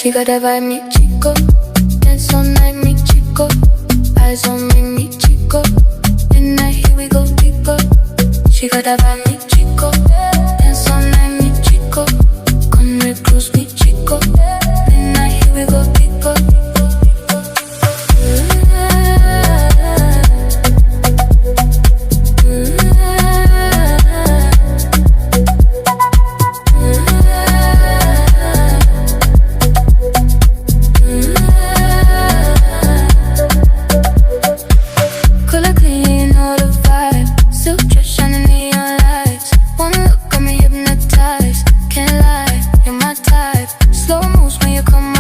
She got a vibe, mi chico. Dance all night, mi chico. Eyes on me, mi chico. Midnight, here we go deeper. She got a vibe, mi chico. Dance all night, mi chico. Come real close, mi chico. Midnight, here we go deeper. Come